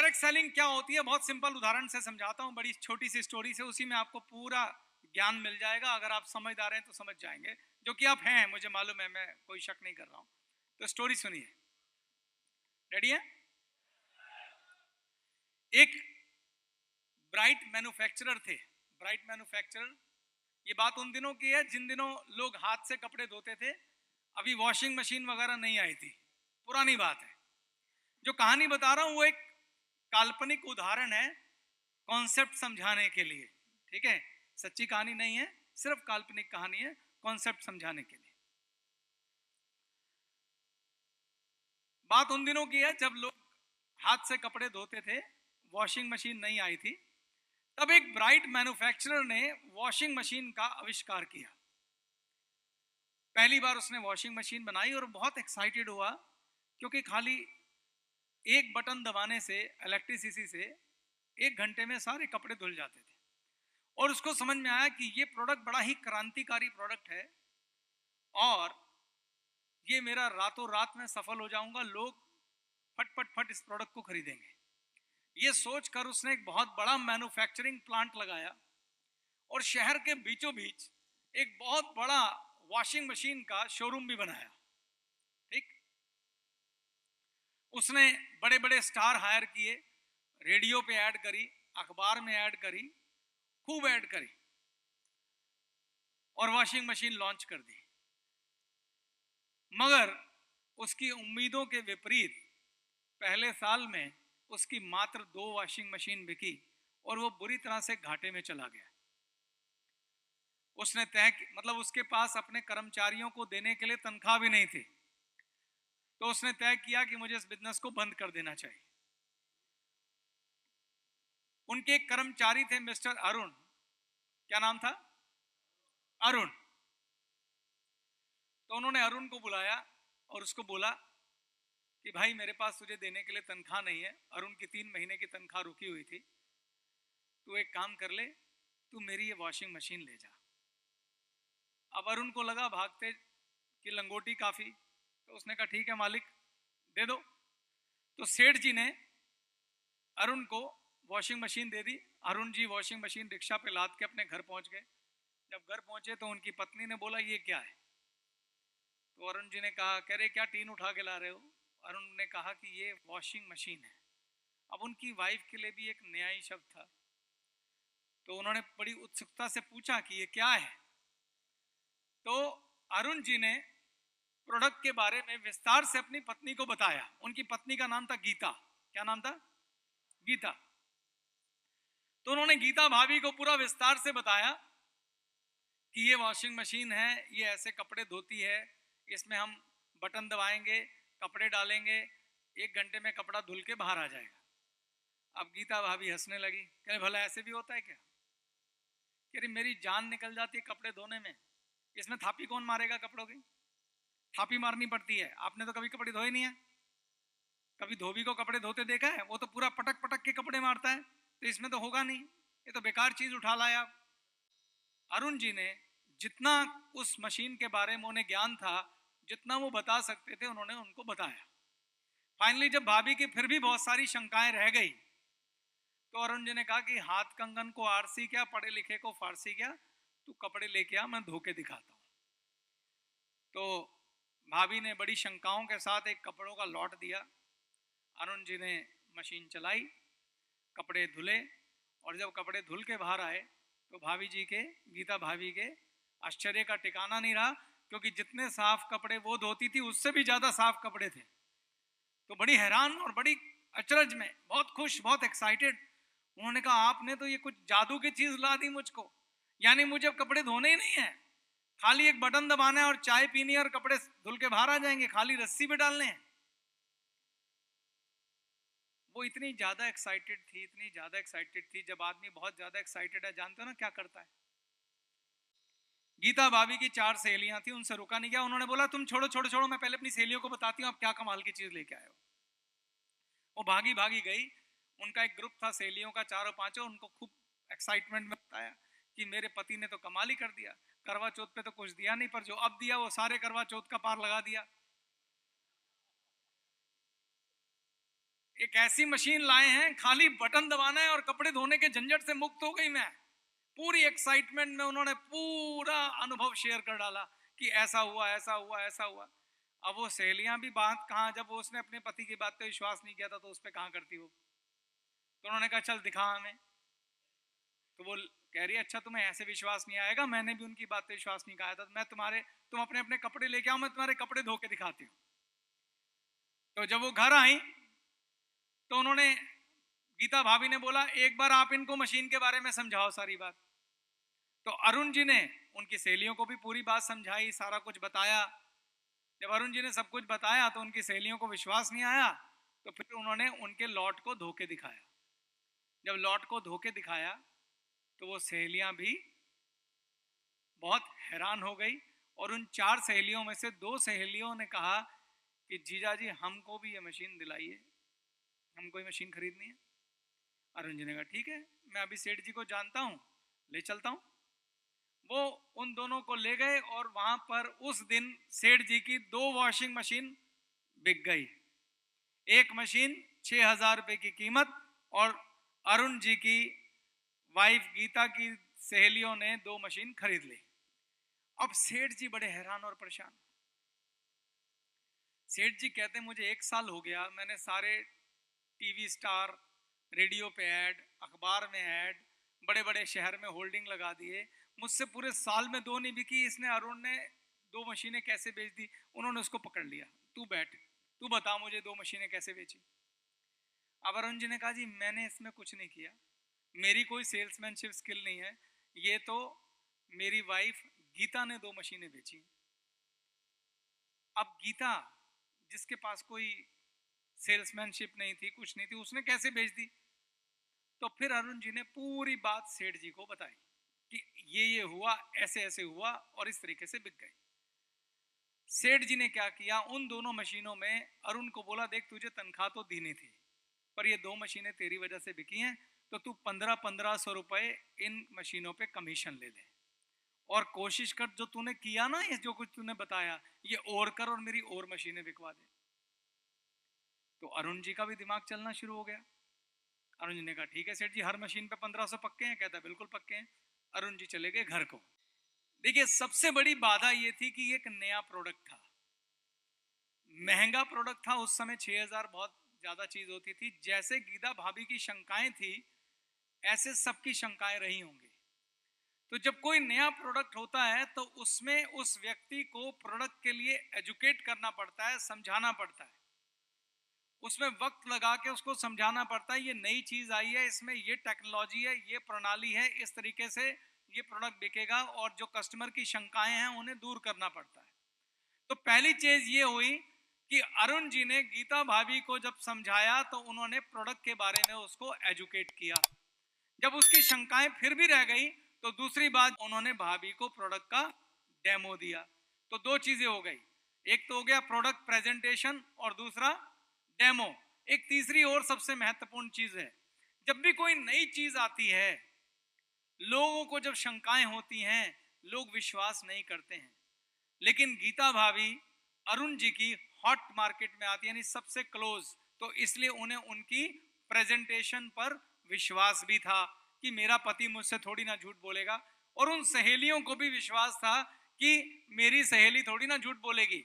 Direct selling क्या होती है, बहुत सिंपल उदाहरण से समझाता हूं, बड़ी छोटी सी स्टोरी से, उसी में आपको पूरा ज्ञान मिल जाएगा। अगर आप समझदार हैं तो समझ जाएंगे, जो कि आप हैं, मुझे मालूम है, मैं कोई शक नहीं कर रहा हूं। तो स्टोरी सुनिए, रेडी है? एक ब्राइट मैन्युफैक्चरर थे, ब्राइट मैन्युफैक्चरर। ये बात उन दिनों की है जिन दिनों लोग हाथ से कपड़े धोते थे, अभी वॉशिंग मशीन वगैरह नहीं आई थी, पुरानी बात है। जो कहानी बता रहा हूं वो एक काल्पनिक उदाहरण है, कॉन्सेप्ट समझाने के लिए, ठीक है? सच्ची कहानी नहीं है, सिर्फ काल्पनिक कहानी है, कॉन्सेप्ट समझाने के लिए। बात उन दिनों की है जब लोग हाथ से कपड़े धोते थे, वॉशिंग मशीन नहीं आई थी। तब एक ब्राइट मैन्युफैक्चरर ने वॉशिंग मशीन का आविष्कार किया। पहली बार उसने वॉशिंग मशीन बनाई और बहुत एक्साइटेड हुआ, क्योंकि खाली एक बटन दबाने से, इलेक्ट्रिसिटी से, 1 घंटे में सारे कपड़े धुल जाते थे। और उसको समझ में आया कि ये प्रोडक्ट बड़ा ही क्रांतिकारी प्रोडक्ट है और ये मेरा रातों रात में सफल हो जाऊंगा, लोग फट फट फट इस प्रोडक्ट को खरीदेंगे। ये सोचकर उसने एक बहुत बड़ा मैन्युफैक्चरिंग प्लांट लगाया और शहर के बीचों बीच एक बहुत बड़ा वॉशिंग मशीन का शोरूम भी बनाया। ठीक, उसने बड़े बड़े स्टार हायर किए, रेडियो पे ऐड करी, अखबार में ऐड करी, खूब ऐड करी और वॉशिंग मशीन लॉन्च कर दी। मगर उसकी उम्मीदों के विपरीत पहले साल में उसकी मात्र 2 वॉशिंग मशीन बिकी और वो बुरी तरह से घाटे में चला गया। उसने मतलब उसके पास अपने कर्मचारियों को देने के लिए तनख्वाह भी नहीं थी, तो उसने तय किया कि मुझे इस बिजनेस को बंद कर देना चाहिए। उनके एक कर्मचारी थे मिस्टर अरुण, क्या नाम था? अरुण। तो उन्होंने अरुण को बुलाया और उसको बोला कि भाई मेरे पास तुझे देने के लिए तनख्वाह नहीं है, अरुण की 3 महीने की तनख्वाह रुकी हुई थी, तू एक काम कर ले, तू मेरी ये वॉशिंग मशीन ले जा। अब अरुण को लगा भागते कि लंगोटी काफी, तो उसने कहा ठीक है मालिक, दे दो। तो सेठ जी ने अरुण को वॉशिंग मशीन दे दी। Arun ji washing machine rickshaw पे लाद के अपने घर पहुंच गए। जब घर पहुंचे तो उनकी पत्नी ने बोला ये क्या है? तो अरुण जी ने कहा, कह रहे क्या टीन उठा के ला रहे हो? अरुण ने कहा कि ये वॉशिंग मशीन है। अब उनकी वाइफ के लिए भी एक नया ही शब्द था, तो उन्होंने बड़ी उत्सुकता से पूछा कि ये क्या है। तो अरुण जी ने प्रोडक्ट के बारे में विस्तार से अपनी पत्नी को बताया। उनकी पत्नी का नाम था गीता। क्या नाम था? गीता। तो उन्होंने गीता भाभी को पूरा विस्तार से बताया कि ये वॉशिंग मशीन है, ये ऐसे कपड़े धोती है, इसमें हम बटन दबाएंगे, कपड़े डालेंगे, 1 घंटे में कपड़ा धुल के बाहर आ जाएगा। अब गीता भाभी हंसने लगी, कह रहे भला ऐसे भी होता है क्या? कह रही मेरी जान निकल जाती है कपड़े धोने में, इसमें थापी कौन मारेगा कपड़ों की? थापी मारनी पड़ती है। आपने तो कभी कपड़े धोए नहीं है, कभी धोबी को कपड़े धोते देखा है? वो तो पूरा पटक पटक के कपड़े मारता है, तो इसमें तो होगा नहीं, ये तो बेकार चीज उठा लाया। अरुण जी ने जितना उस मशीन के बारे में उन्हें ज्ञान था, जितना वो बता सकते थे, उन्होंने उनको बताया। फाइनली जब भाभी की फिर भी बहुत सारी शंकाएं रह गई, तो अरुण जी ने कहा कि हाथ कंगन को आरसी क्या, पढ़े लिखे को फारसी क्या, तू कपड़े लेके आ, मैं धो के दिखाता हूं। तो भाभी ने बड़ी शंकाओं के साथ एक कपड़ों का लॉट दिया। अरुण जी ने मशीन चलाई, कपड़े धुले, और जब कपड़े धुल के बाहर आए तो भाभी जी के, गीता भाभी के आश्चर्य का ठिकाना नहीं रहा, क्योंकि जितने साफ कपड़े वो धोती थी उससे भी ज्यादा साफ कपड़े थे। तो बड़ी हैरान और बड़ी अचरज में, बहुत खुश, बहुत एक्साइटेड, उन्होंने कहा आपने तो ये कुछ जादू की चीज ला दी मुझको, यानी मुझे अब कपड़े धोने ही नहीं है, खाली एक बटन दबाना है और चाय पीनी है और कपड़े धुल के बाहर आ जाएंगे, खाली रस्सी पे डालने हैं। वो इतनी ज्यादा एक्साइटेड थी, इतनी ज्यादा एक्साइटेड थी। जब आदमी बहुत ज्यादा एक्साइटेड है, जानते हो ना क्या करता है? गीता भाभी की 4 सहेलियां थी, उनसे रुका नहीं गया। उन्होंने बोला तुम छोड़ो छोड़ो छोड़ो, मैं पहले अपनी सहेलियों को बताती हूँ आप क्या कमाल की चीज लेके आए हो। वो भागी भागी गई। उनका एक ग्रुप था सहेलियों का, 4-5, उनको खूब एक्साइटमेंट में बताया कि मेरे पति ने तो कमाल ही कर दिया, करवा चौथ पे तो कुछ दिया नहीं, पर जो अब दिया वो सारे करवा चौथ का पार लगा दिया। एक ऐसी मशीन लाए हैं, खाली बटन दबाना है और कपड़े धोने के झंझट से मुक्त हो गई मैं। पूरी एक्साइटमेंट में उन्होंने पूरा अनुभव शेयर कर डाला कि ऐसा हुआ, ऐसा हुआ, ऐसा हुआ। अब वो सहेलियां भी बात कहाँ, जब वो उसने अपने पति की बात पे विश्वास नहीं किया था तो उस पर कहाँ करती वो। तो उन्होंने कहा चल दिखा हमें। तो वो कह रही है अच्छा तुम्हें ऐसे विश्वास नहीं आएगा, मैंने भी उनकी बात पे विश्वास नहीं किया था, तो मैं तुम अपने अपने कपड़े लेके आओ, मैं तुम्हारे कपड़े धो के दिखाती हूँ। तो जब वो घर आई तो उन्होंने, गीता भाभी ने बोला एक बार आप इनको मशीन के बारे में समझाओ सारी बात। तो अरुण जी ने उनकी सहेलियों को भी पूरी बात समझाई, सारा कुछ बताया। जब अरुण जी ने सब कुछ बताया तो उनकी सहेलियों को विश्वास नहीं आया, तो फिर उन्होंने उनके लॉट को धो के दिखाया। जब लॉट को धो के दिखाया तो वो सहेलियां भी बहुत हैरान हो गई, और उन 4 सहेलियों में से 2 सहेलियों ने कहा कि जीजा जी हमको भी ये मशीन दिलाइए, हमको ये मशीन खरीदनी है। अरुण जी ने कहा ठीक है, मैं अभी सेठ जी को जानता हूँ, ले चलता हूँ। वो उन दोनों को ले गए और वहां पर उस दिन सेठ जी की 2 वॉशिंग मशीन बिक गई। एक मशीन 6,000 रुपए की कीमत, और अरुण जी की वाइफ गीता की सहेलियों ने 2 मशीन खरीद ली। अब सेठ जी बड़े हैरान और परेशान। सेठ जी कहते हैं मुझे 1 साल हो गया, मैंने सारे टीवी स्टार, रेडियो पे ऐड, अखबार में ऐड, बड़े बड़े शहर में होल्डिंग लगा दिए, मुझसे पूरे साल में 2 नहीं बिकी, इसने अरुण ने 2 मशीनें कैसे बेच दी। उन्होंने उसको पकड़ लिया, तू बैठ, तू बता मुझे 2 मशीनें कैसे बेची। अब अरुण जी ने कहा जी मैंने इसमें कुछ नहीं किया, मेरी कोई सेल्समैनशिप स्किल नहीं है, ये तो मेरी वाइफ गीता ने 2 मशीनें बेची। अब गीता जिसके पास कोई सेल्समैनशिप नहीं थी, कुछ नहीं थी, उसने कैसे बेच दी। तो फिर अरुण जी ने पूरी बात सेठ जी को बताई कि ये हुआ, ऐसे ऐसे हुआ और इस तरीके से बिक गई। सेठ जी ने क्या किया, उन दोनों मशीनों में अरुण को बोला देख तुझे तनख्वाह तो देनी थी, पर ये 2 मशीनें तेरी वजह से बिकी हैं, तो तू 1500 रुपए इन मशीनों पे कमीशन ले ले, और कोशिश कर जो तूने किया ना, ये जो कुछ तूने बताया ये और कर और मेरी और मशीनें बिकवा दे। तो अरुण जी का भी दिमाग चलना शुरू हो गया। अरुण जी ने कहा ठीक है सेठ जी, हर मशीन पे 1500 पक्के हैं। कहता बिल्कुल पक्के हैं। अरुण जी चले गए घर को। देखिए सबसे बड़ी बाधा ये थी कि ये एक नया प्रोडक्ट था, महंगा प्रोडक्ट था। उस समय 6,000 बहुत ज्यादा चीज होती थी। जैसे गीता भाभी की शंकाएं थी ऐसे सबकी शंकाएं रही होंगी। तो जब कोई नया प्रोडक्ट होता है तो उसमें उस व्यक्ति को प्रोडक्ट के लिए एजुकेट करना पड़ता है, समझाना पड़ता है, उसमें वक्त लगा के उसको समझाना पड़ता है, ये नई चीज आई है, इसमें ये टेक्नोलॉजी है, ये प्रणाली है, इस तरीके से ये प्रोडक्ट बिकेगा, और जो कस्टमर की शंकाएं हैं उन्हें दूर करना पड़ता है। तो पहली चीज ये हुई कि अरुण जी ने गीता भाभी को जब समझाया तो उन्होंने प्रोडक्ट के बारे में उसको एजुकेट किया। जब उसकी शंकाएं फिर भी रह गई तो दूसरी बात उन्होंने भाभी को प्रोडक्ट का डेमो दिया। तो 2 चीजें हो गई, एक तो हो गया प्रोडक्ट प्रेजेंटेशन और दूसरा डेमो। एक तीसरी और सबसे महत्वपूर्ण चीज है, जब भी कोई नई चीज आती है लोगों को जब शंकाएं होती हैं लोग विश्वास नहीं करते हैं, लेकिन गीता भाभी अरुण जी की हॉट मार्केट में आती है, यानी सबसे क्लोज, तो इसलिए उन्हें उनकी प्रेजेंटेशन पर विश्वास भी था कि मेरा पति मुझसे थोड़ी ना झूठ बोलेगा, और उन सहेलियों को भी विश्वास था कि मेरी सहेली थोड़ी ना झूठ बोलेगी।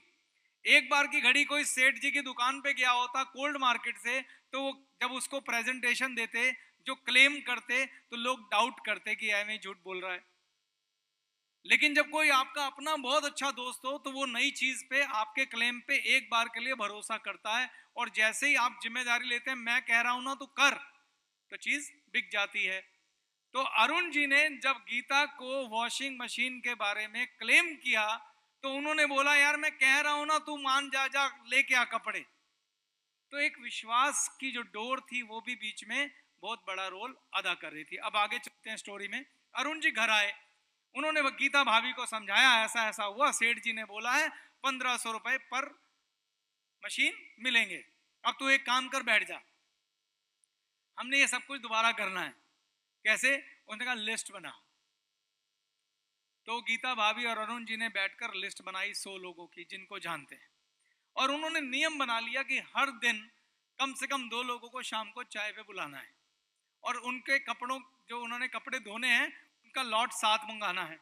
एक बार की घड़ी कोई सेठ जी की दुकान पे गया होता कोल्ड मार्केट से, तो वो जब उसको प्रेजेंटेशन देते, जो क्लेम करते, तो लोग डाउट करते कि ऐਵੇਂ झूठ बोल रहा है। लेकिन जब कोई आपका अपना बहुत अच्छा दोस्त हो तो वो नई चीज पे, आपके क्लेम पे एक बार के लिए भरोसा करता है, और जैसे ही आप जिम्मेदारी लेते हैं मैं कह रहा हूं ना तो कर, तो चीज बिक जाती है। तो अरुण जी ने जब गीता को वॉशिंग मशीन के बारे में क्लेम किया तो उन्होंने बोला यार मैं कह रहा हूं ना, तू मान जा, जा लेके आ कपड़े। तो एक विश्वास की जो डोर थी वो भी बीच में बहुत बड़ा रोल अदा कर रही थी। अब आगे चलते हैं स्टोरी में। अरुण जी घर आए, उन्होंने गीता भाभी को समझाया ऐसा ऐसा हुआ, सेठ जी ने बोला है 1500 रुपए पर मशीन मिलेंगे, अब तू एक काम कर बैठ जा, हमने ये सब कुछ दोबारा करना है। कैसे? उन्होंने कहा लिस्ट बना। तो गीता भाभी और अरुण जी ने बैठकर लिस्ट बनाई 100 लोगों की जिनको जानते हैं, और उन्होंने नियम बना लिया कि हर दिन कम से कम 2 लोगों को शाम को चाय पे बुलाना है और उनके कपड़ों, जो उन्होंने कपड़े धोने हैं, उनका लॉट साथ मंगाना है।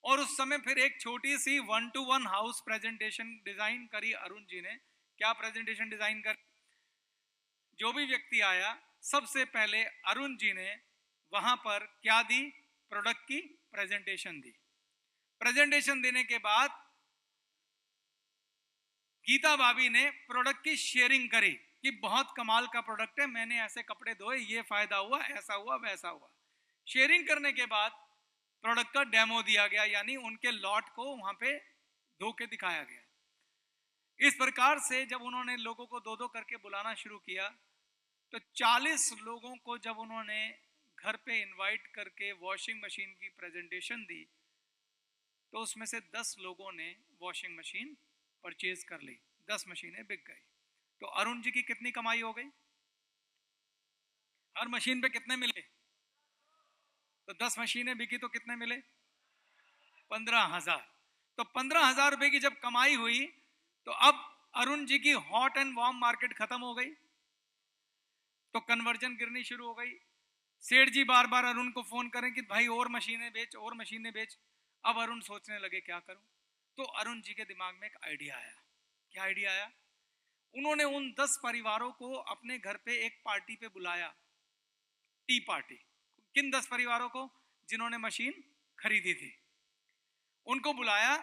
और उस समय फिर एक छोटी सी 1-to-1 हाउस प्रेजेंटेशन डिजाइन करी अरुण जी ने। क्या प्रेजेंटेशन डिजाइन कर, जो भी व्यक्ति आया सबसे पहले अरुण जी ने वहां पर क्या दी, प्रोडक्ट की प्रेजेंटेशन दी। प्रेजेंटेशन देने के बाद गीता भाभी ने प्रोडक्ट की शेयरिंग करी कि बहुत कमाल का प्रोडक्ट है, मैंने ऐसे कपड़े धोए, ये फायदा हुआ, ऐसा हुआ, वैसा हुआ। शेयरिंग करने के बाद प्रोडक्ट का डेमो दिया गया, यानी उनके लॉट को वहां पे धो के दिखाया गया। इस प्रकार से जब उन्होंने लोगों को 2-2 करके बुलाना शुरू किया, तो 40 लोगों को जब उन्होंने घर पे इनवाइट करके वॉशिंग मशीन की प्रेजेंटेशन दी, तो उसमें से 10 लोगों ने वॉशिंग मशीन परचेज कर ली, 10 मशीनें बिक गई। तो अरुण जी की कितनी कमाई हो गई? हर मशीन पे कितने मिले? तो 10 मशीनें बिकी तो कितने मिले? 15,000। तो 15,000 रुपए की जब कमाई हुई, तो अब अरुण जी की हॉट एंड वार्म मार्केट खत्म हो गई, तो कन्वर्जन गिरनी शुरू हो गई। सेठ जी बार बार अरुण को फोन करें कि भाई और मशीनें बेच, और मशीनें बेच। अब अरुण सोचने लगे क्या करूं। तो अरुण जी के दिमाग में एक आइडिया आया। क्या आइडिया आया? उन्होंने उन 10 परिवारों को अपने घर पे एक पार्टी पे बुलाया, टी पार्टी। किन 10 परिवारों को? जिन्होंने मशीन खरीदी थी, उनको बुलाया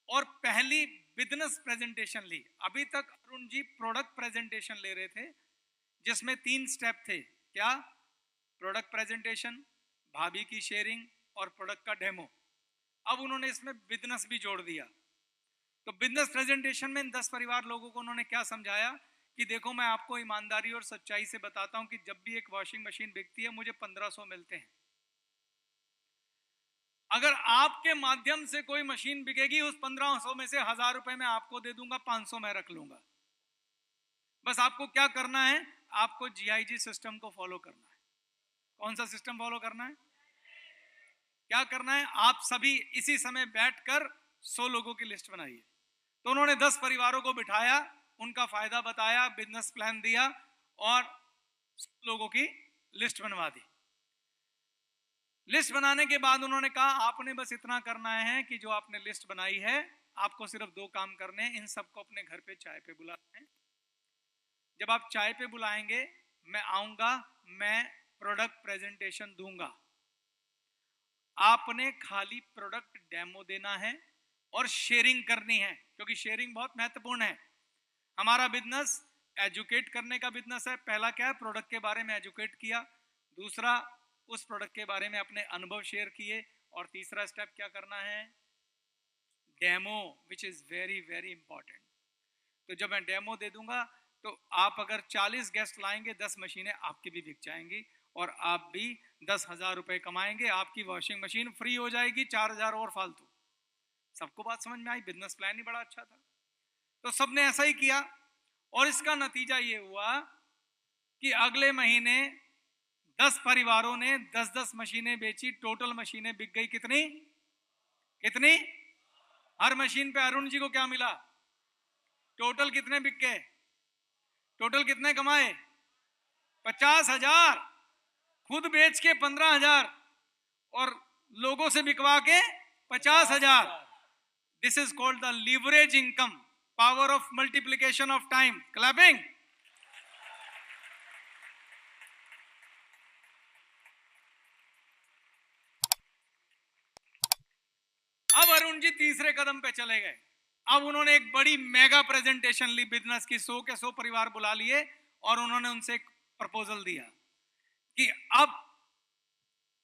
और पहली बिजनेस प्रेजेंटेशन ली। अभी तक अरुण जी प्रोडक्ट प्रेजेंटेशन ले रहे थे, जिसमें 3 स्टेप थे। क्या? प्रोडक्ट प्रेजेंटेशन, भाभी की शेयरिंग और प्रोडक्ट का डेमो। अब उन्होंने इसमें बिजनेस भी जोड़ दिया। तो बिजनेस प्रेजेंटेशन में इन 10 परिवार लोगों को उन्होंने क्या समझाया कि देखो, मैं आपको ईमानदारी और सच्चाई से बताता हूं कि जब भी एक वॉशिंग मशीन बिकती है, मुझे 1500 मिलते हैं। अगर आपके माध्यम से कोई मशीन बिकेगी, उस 1500 में से 1000 रुपए मैं आपको दे दूंगा, 500 मैं रख लूंगा। बस आपको क्या करना है? आपको जीआईजी सिस्टम को फॉलो करना है। कौन सा सिस्टम फॉलो करना है? क्या करना है? आप सभी इसी समय बैठकर 100 लोगों की लिस्ट बनाइए। तो उन्होंने 10 परिवारों को बिठाया, उनका फायदा बताया, बिजनेस प्लान दिया और लोगों की लिस्ट बनवा दी। लिस्ट बनाने के बाद उन्होंने कहा, आपने बस इतना करना है कि जो आपने लिस्ट बनाई है, आपको सिर्फ 2 काम करने हैं। इन सबको अपने घर पे चाय पे बुलाना है। जब आप चाय पे बुलाएंगे, मैं आऊंगा, मैं प्रोडक्ट प्रेजेंटेशन दूंगा। आपने खाली प्रोडक्ट डेमो देना है और शेयरिंग करनी है, क्योंकि शेयरिंग बहुत महत्वपूर्ण है। हमारा बिजनेस एजुकेट करने का बिजनेस है। पहला क्या है? प्रोडक्ट के बारे में एजुकेट किया। दूसरा, उस प्रोडक्ट के बारे में अपने अनुभव शेयर किए। और तीसरा स्टेप क्या करना है? Demo, which is very very important. तो जब मैं डेमो दे दूंगा, तो आप अगर 40 गेस्ट लाएंगे, 10 मशीनें आपकी भी बिक जाएंगी और आप भी 10,000 रुपए कमाएंगे। आपकी वॉशिंग मशीन फ्री हो जाएगी, 4,000 और फालतू। सबको बात समझ में आई? बिजनेस प्लान ही बड़ा अच्छा था। तो सबने ऐसा ही किया और इसका नतीजा ये हुआ कि अगले महीने 10 परिवारों ने 10-10 मशीनें बेची। टोटल मशीनें बिक गई कितनी? कितनी? हर मशीन पे अरुण जी को क्या मिला? टोटल कितने बिक गए? टोटल कितने कमाए? 50,000। खुद बेच के 15,000 और लोगों से बिकवा के 50,000। This is called the leverage income, power of multiplication of time. Clapping. अब अरुण जी तीसरे कदम पे चले गए। अब उन्होंने एक बड़ी मेगा प्रेजेंटेशन ली बिजनेस की। 100 के 100 परिवार बुला लिए और उन्होंने उनसे एक प्रपोजल दिया कि अब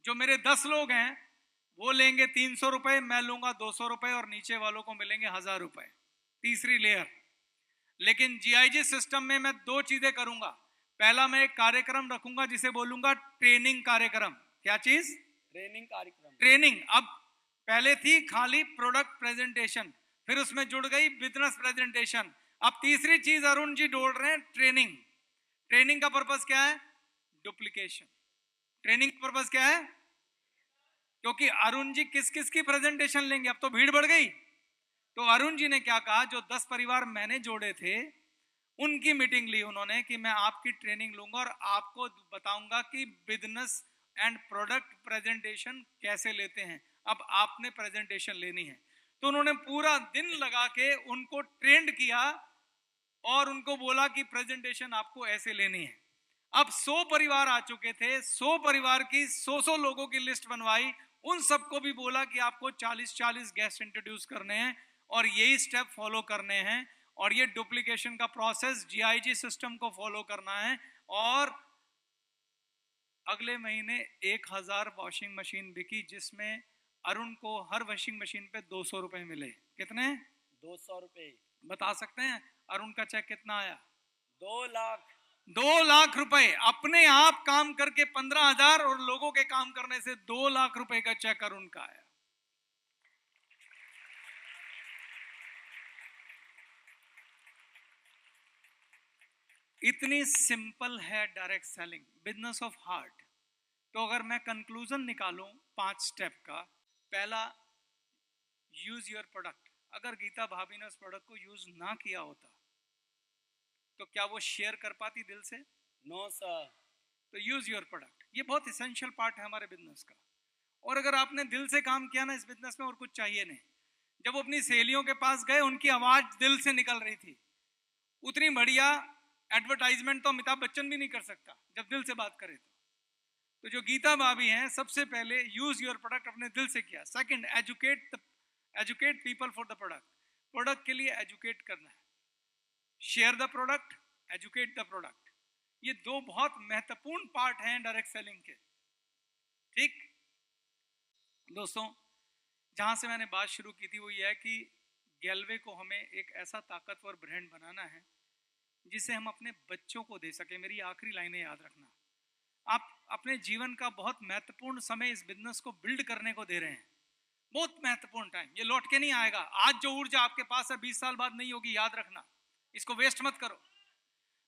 जो मेरे 10 लोग हैं, वो लेंगे 300 रुपए, मैं लूंगा 200 रुपए और नीचे वालों को मिलेंगे 1000 रुपए। तीसरी लेयर। लेकिन जीआईजी सिस्टम में मैं 2 चीजें करूंगा। पहला, मैं एक कार्यक्रम रखूंगा जिसे बोलूंगा ट्रेनिंग कार्यक्रम। क्या चीज? ट्रेनिंग कार्यक्रम। ट्रेनिंग। अब पहले थी खाली प्रोडक्ट प्रेजेंटेशन, फिर उसमें जुड़ गई बिजनेस प्रेजेंटेशन। अब तीसरी चीज अरुण जी जोड़ रहे हैं, ट्रेनिंग। ट्रेनिंग का पर्पस क्या है? डुप्लीकेशन। ट्रेनिंग का पर्पस क्या है? क्योंकि अरुण जी किस किस की प्रेजेंटेशन लेंगे? अब तो भीड़ बढ़ गई। तो अरुण जी ने क्या कहा, जो 10 परिवार मैंने जोड़े थे, उनकी मीटिंग ली उन्होंने कि मैं आपकी ट्रेनिंग लूंगा और आपको बताऊंगा कि बिजनेस एंड प्रोडक्ट प्रेजेंटेशन कैसे लेते हैं। अब आपने प्रेजेंटेशन लेनी है। तो उन्होंने पूरा दिन लगा के उनको ट्रेंड किया और उनको बोला कि प्रेजेंटेशन आपको ऐसे लेनी है। अब 100 परिवार आ चुके थे, 100 परिवार की 100 लोगों की लिस्ट बनवाई, उन सबको भी बोला कि आपको 40 गेस्ट इंट्रोड्यूस करने हैं और यही स्टेप फॉलो करने हैं और ये डुप्लीकेशन का प्रोसेस जीआईजी सिस्टम को फॉलो करना है। और अगले महीने 1000 वॉशिंग मशीन बिकी, जिसमें अरुण को हर वॉशिंग मशीन पे 200 रुपए मिले। कितने? 200 रुपए। बता सकते हैं अरुण का चेक कितना आया? 2 लाख। 2 लाख रुपए। अपने आप काम करके 15,000 और लोगों के काम करने से 2 लाख रुपए का चेक अरुण का आया। इतनी सिंपल है direct selling, business of heart. तो अगर मैं कंक्लूजन निकालूं 5 स्टेप का, पहला, यूज योर प्रोडक्ट। अगर गीता भाभी ने उस प्रोडक्ट को यूज ना किया होता तो क्या वो शेयर कर पाती दिल से? No sir. तो यूज योर प्रोडक्ट, ये बहुत इसेंशियल पार्ट है हमारे बिजनेस का। और अगर आपने दिल से काम किया ना इस बिजनेस में, और कुछ चाहिए नहीं। जब वो अपनी सहेलियों के पास गए, उनकी आवाज दिल से निकल रही थी। उतनी बढ़िया एडवर्टाइजमेंट तो अमिताभ बच्चन भी नहीं कर सकता जब दिल से बात करे। तो जो गीता भाभी हैं, सबसे पहले यूज योर प्रोडक्ट अपने दिल से किया। Second, educate people for the product. Product के लिए एजुकेट करना है। Share the product, educate the product. ये 2 बहुत महत्वपूर्ण पार्ट हैं डायरेक्ट सेलिंग के। ठीक दोस्तों, जहां से मैंने बात शुरू की थी वो ये है कि गैलवे को हमें एक ऐसा ताकतवर ब्रांड बनाना है जिसे हम अपने बच्चों को दे सके। मेरी आखिरी लाइनें याद रखना। आप अपने जीवन का बहुत महत्वपूर्ण समय इस बिजनेस को बिल्ड करने को दे रहे हैं। बहुत महत्वपूर्ण टाइम, ये लौट के नहीं आएगा। आज जो ऊर्जा आपके पास है 20 साल बाद नहीं होगी, याद रखना। इसको वेस्ट मत करो।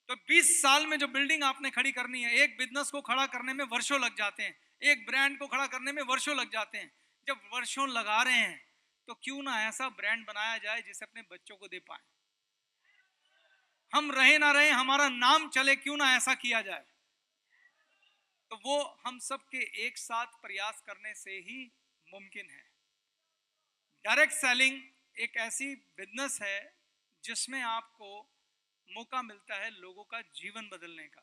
तो 20 साल में जो बिल्डिंग आपने खड़ी करनी है, एक बिजनेस को खड़ा करने में वर्षों लग जाते हैं, एक ब्रांड को खड़ा करने में वर्षों लग जाते हैं। जब वर्षों लगा रहे हैं तो क्यों ना ऐसा ब्रांड बनाया जाए जिसे अपने बच्चों को दे पाए। हम रहे ना रहे, हमारा नाम चले, क्यों ना ऐसा किया जाए। तो वो हम सब के एक साथ प्रयास करने से ही मुमकिन है। डायरेक्ट सेलिंग एक ऐसी बिजनेस है जिसमें आपको मौका मिलता है लोगों का जीवन बदलने का।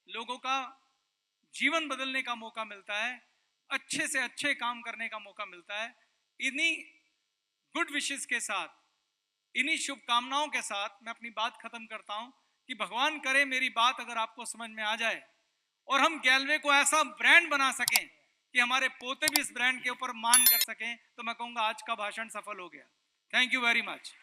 लोगों का जीवन बदलने का मौका मिलता है, अच्छे से अच्छे काम करने का मौका मिलता है। इन्हीं गुड विशेस के साथ, इन्हीं शुभकामनाओं के साथ मैं अपनी बात खत्म करता हूं कि भगवान करे मेरी बात अगर आपको समझ में आ जाए और हम गैलवे को ऐसा ब्रांड बना सकें कि हमारे पोते भी इस ब्रांड के ऊपर मान कर सकें, तो मैं कहूंगा आज का भाषण सफल हो गया। Thank you very much.